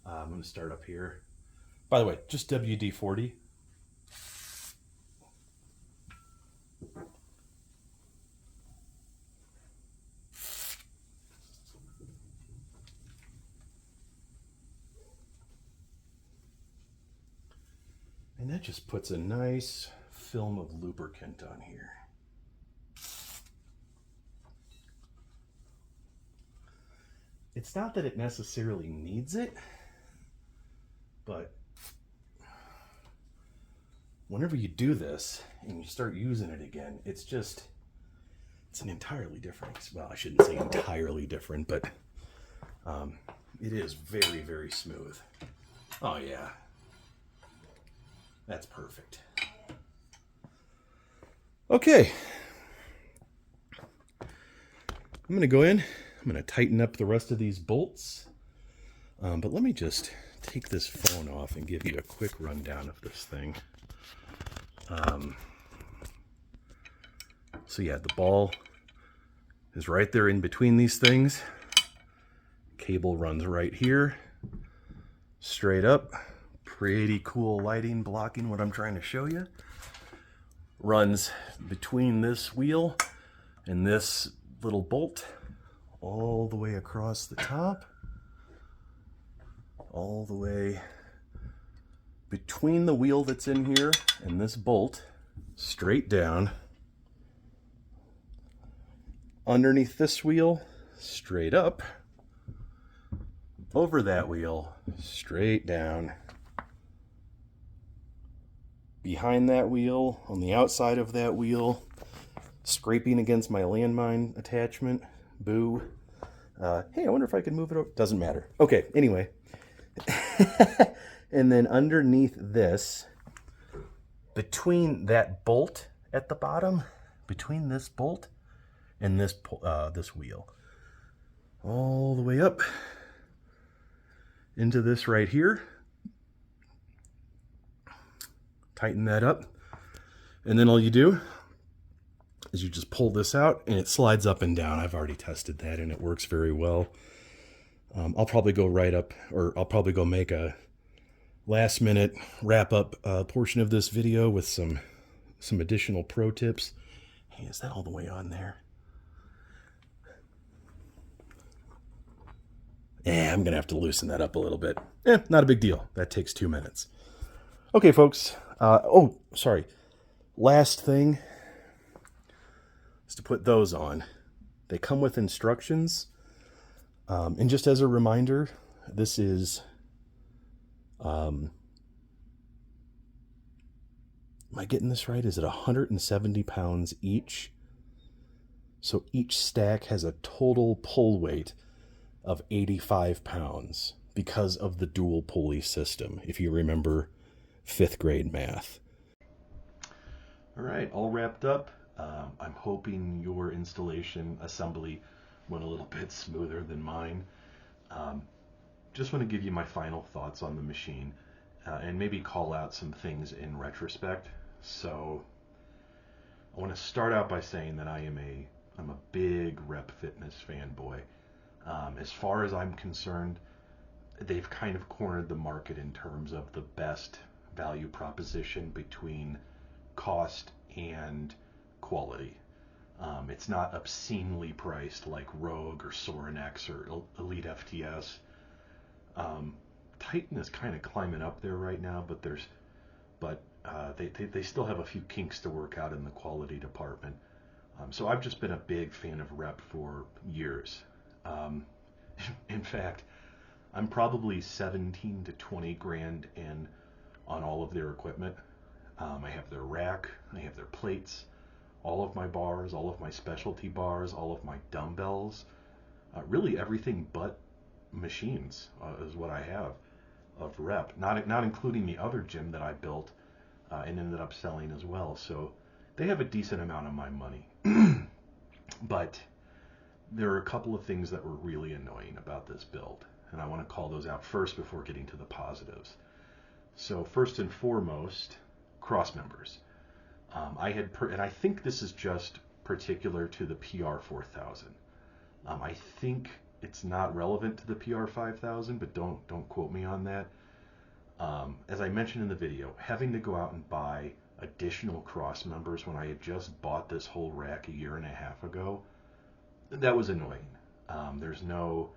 I'm going to start up here. By the way, just WD-40. And that just puts a nice film of lubricant on here. It's not that it necessarily needs it, but whenever you do this and you start using it again, it's an entirely different, well, I shouldn't say entirely different, but it is very, very smooth. Oh yeah, that's perfect. Okay, I'm going to go in, I'm going to tighten up the rest of these bolts, but let me just take this phone off and give you a quick rundown of this thing. So yeah, the ball is right there in between these things. Cable runs right here, straight up. Pretty cool lighting blocking what I'm trying to show you. Runs between this wheel and this little bolt all the way across the top, all the way between the wheel that's in here and this bolt, straight down, underneath this wheel, straight up, over that wheel, straight down, behind that wheel, on the outside of that wheel, scraping against my landmine attachment. Boo. Hey, I wonder if I can move it over. Doesn't matter. Okay, anyway. And then underneath this, between that bolt at the bottom, between this bolt and this wheel, all the way up into this right here. Tighten that up, and then all you do is you just pull this out and it slides up and down. I've already tested that and it works very well. I'll probably go right up, or I'll probably go make a last minute wrap up portion of this video with some additional pro tips. Hey, is that all the way on there? Yeah, I'm gonna have to loosen that up a little bit. Not a big deal. That takes 2 minutes. Okay, folks. Oh, sorry. Last thing is to put those on. They come with instructions. And just as a reminder, this is, am I getting this right? Is it 170 pounds each? So each stack has a total pull weight of 85 pounds because of the dual pulley system, if you remember 5th grade math. All right, all wrapped up. I'm hoping your installation assembly went a little bit smoother than mine. Just want to give you my final thoughts on the machine and maybe call out some things in retrospect. So I want to start out by saying that I'm a big Rep Fitness fanboy. As far as I'm concerned, they've kind of cornered the market in terms of the best value proposition between cost and quality. It's not obscenely priced like Rogue or Soren X or Elite FTS. Titan is kind of climbing up there right now, but they still have a few kinks to work out in the quality department. So I've just been a big fan of Rep for years. In fact, I'm probably 17 to 20 grand in on all of their equipment. I have their rack, I have their plates, all of my bars, all of my specialty bars, all of my dumbbells, really everything but machines is what I have of rep, not including the other gym that I built and ended up selling as well. So they have a decent amount of my money. But there are a couple of things that were really annoying about this build, and I want to call those out first before getting to the positives. So first and foremost, cross members. And I think this is just particular to the PR-4000. I think it's not relevant to the PR-5000, but don't quote me on that. As I mentioned in the video, having to go out and buy additional cross members when I had just bought this whole rack a year and a half ago, that was annoying. There's no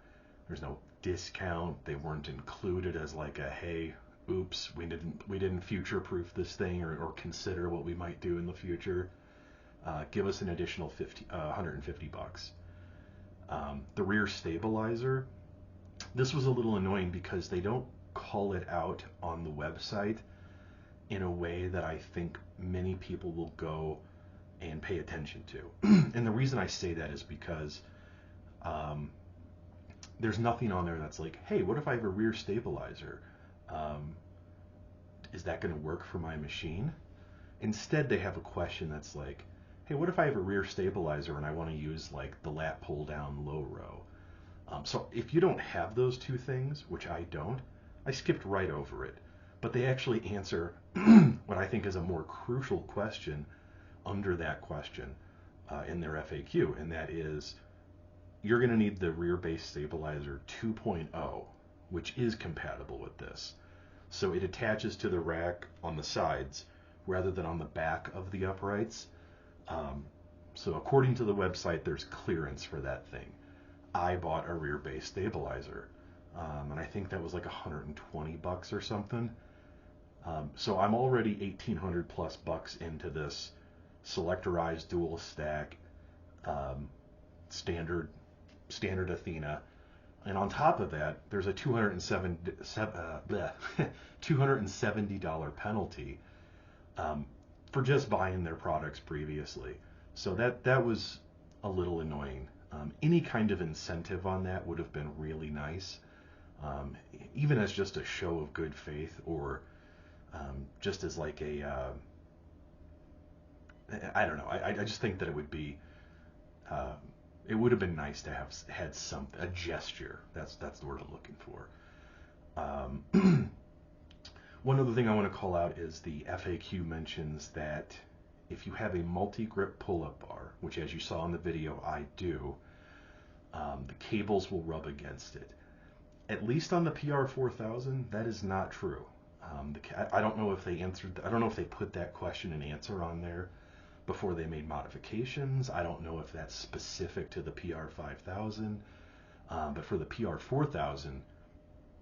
discount. They weren't included as like a, hey, oops, we didn't future-proof this thing or consider what we might do in the future. Give us an additional $150. The rear stabilizer, this was a little annoying because they don't call it out on the website in a way that I think many people will go and pay attention to. And the reason I say that is because there's nothing on there that's like, hey, what if I have a rear stabilizer? Is that going to work for my machine? Instead, they have a question that's like, hey, what if I have a rear stabilizer and I want to use like the lat pull down low row? So if you don't have those two things, which I don't, I skipped right over it. But they actually answer what I think is a more crucial question under that question in their FAQ, and that is, you're going to need the rear base stabilizer 2.0, which is compatible with this. So it attaches to the rack on the sides rather than on the back of the uprights. So according to the website, there's clearance for that thing. I bought a rear base stabilizer, and I think that was like $120 or something. So I'm already $1,800 plus into this selectorized dual stack standard Athena, and on top of that, there's a $270 penalty for just buying their products previously. So that was a little annoying. Any kind of incentive on that would have been really nice, even as just a show of good faith, or just as like a I don't know. I just think that it would be it would have been nice to have had a gesture. That's the word I'm looking for. One other thing I want to call out is the FAQ mentions that if you have a multi-grip pull-up bar, which as you saw in the video I do, the cables will rub against it. At least on the PR-4000, that is not true. I don't know if they answered. I don't know if they put that question and answer on there before they made modifications. I don't know if that's specific to the PR-5000, but for the PR-4000,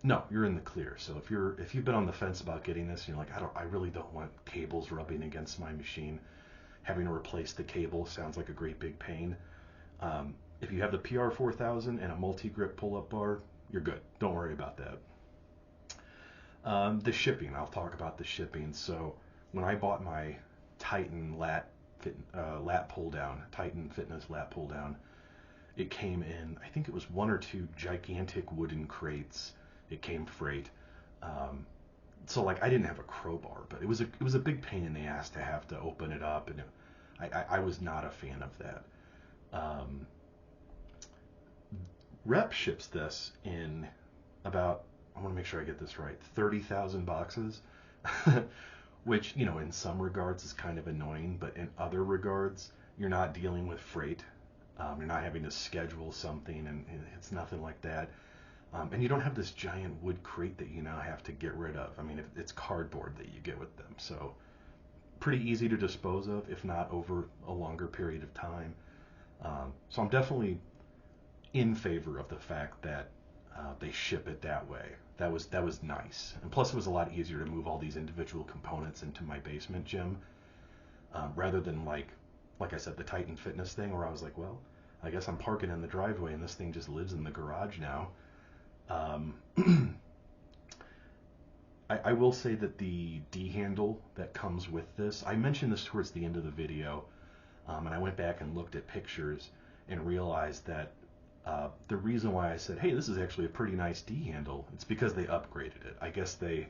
no, you're in the clear. So if you've been on the fence about getting this, and you're like, I really don't want cables rubbing against my machine. Having to replace the cable sounds like a great big pain. If you have the PR-4000 and a multi-grip pull-up bar, you're good. Don't worry about that. The shipping, I'll talk about the shipping. So when I bought my Titan lat pull down, Titan Fitness lat pull down, it came in, I think it was 1 or 2 gigantic wooden crates. It came freight. So like I didn't have a crowbar, but it was a big pain in the ass to have to open it up, and I was not a fan of that. Rep ships this in about, I want to make sure I get this right, 30,000 boxes, which, in some regards is kind of annoying, but in other regards, you're not dealing with freight. You're not having to schedule something, and it's nothing like that. And you don't have this giant wood crate that you now have to get rid of. I mean, it's cardboard that you get with them, so pretty easy to dispose of, if not over a longer period of time. So I'm definitely in favor of the fact that they ship it that way. That was nice, and plus it was a lot easier to move all these individual components into my basement gym, rather than like I said, the Titan Fitness thing, where I was like, well, I guess I'm parking in the driveway and this thing just lives in the garage now. I will say that the D handle that comes with this, I mentioned this towards the end of the video. And I went back and looked at pictures and realized that the reason why I said, hey, this is actually a pretty nice D handle, it's because they upgraded it. I guess they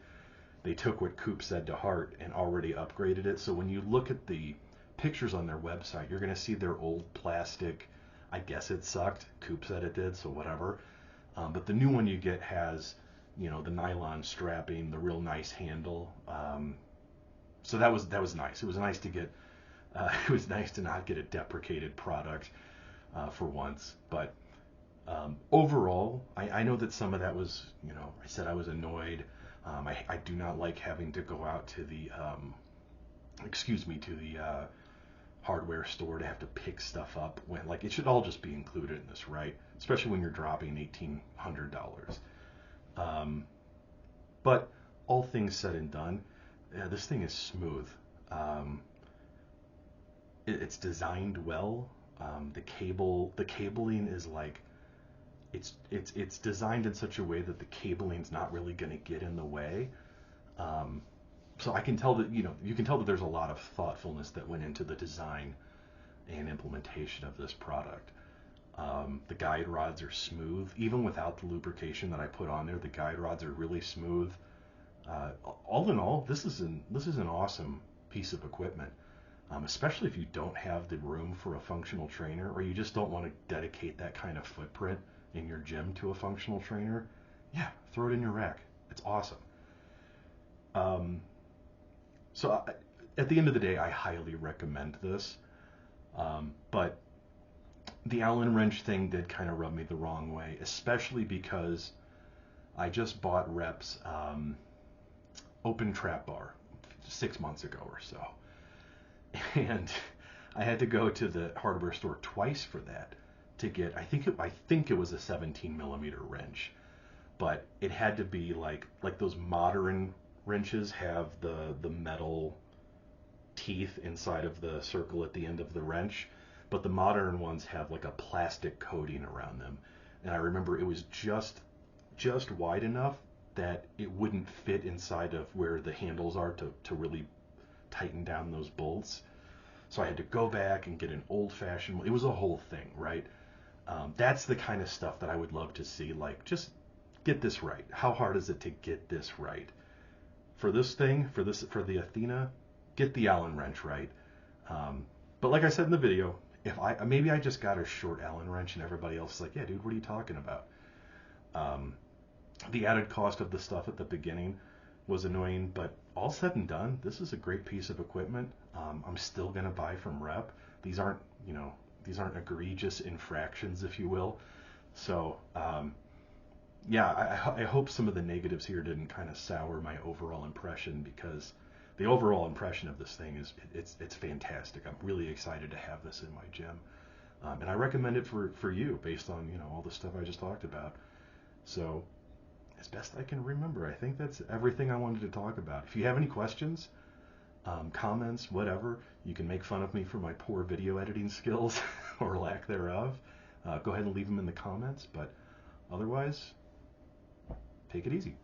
took what Coop said to heart and already upgraded it. So when you look at the pictures on their website, you're going to see their old plastic. I guess it sucked. Coop said it did, so whatever. But the new one you get has, the nylon strapping, the real nice handle. So that was nice. It was nice to get. It was nice to not get a deprecated product for once. But overall, I know that some of that was, I said I was annoyed. I do not like having to go out to the, to the hardware store to have to pick stuff up when, it should all just be included in this, right? Especially when you're dropping $1,800. But all things said and done, this thing is smooth. It's designed well. The cabling is it's designed in such a way that the cabling's not really going to get in the way. So I can tell that, you can tell that there's a lot of thoughtfulness that went into the design and implementation of this product. The guide rods are smooth, even without the lubrication that I put on there. The guide rods are really smooth. All in all, this is an awesome piece of equipment, especially if you don't have the room for a functional trainer, or you just don't want to dedicate that kind of footprint in your gym to a functional trainer. Yeah, throw it in your rack. It's awesome. So at the end of the day, I highly recommend this. But the Allen wrench thing did kind of rub me the wrong way, especially because I just bought Rep's open trap bar 6 months ago or so. And I had to go to the hardware store twice for that to get, I think it was a 17 millimeter wrench, but it had to be like those modern wrenches have the metal teeth inside of the circle at the end of the wrench, but the modern ones have like a plastic coating around them. And I remember it was just wide enough that it wouldn't fit inside of where the handles are to really tighten down those bolts. So I had to go back and get an old-fashioned. It was a whole thing, right? That's the kind of stuff that I would love to see. Just get this right. How hard is it to get this right? For this thing, for the Athena, get the Allen wrench right. But like I said in the video, maybe I just got a short Allen wrench and everybody else is like, yeah, dude, what are you talking about? The added cost of the stuff at the beginning was annoying, but all said and done, this is a great piece of equipment. I'm still gonna buy from Rep. These aren't egregious infractions, if you will. So yeah, I hope some of the negatives here didn't kind of sour my overall impression, because the overall impression of this thing is it's fantastic. I'm really excited to have this in my gym, and I recommend it for you based on all the stuff I just talked about. So as best I can remember, I think that's everything I wanted to talk about. If you have any questions, comments, whatever, you can make fun of me for my poor video editing skills or lack thereof. Go ahead and leave them in the comments, but otherwise, take it easy.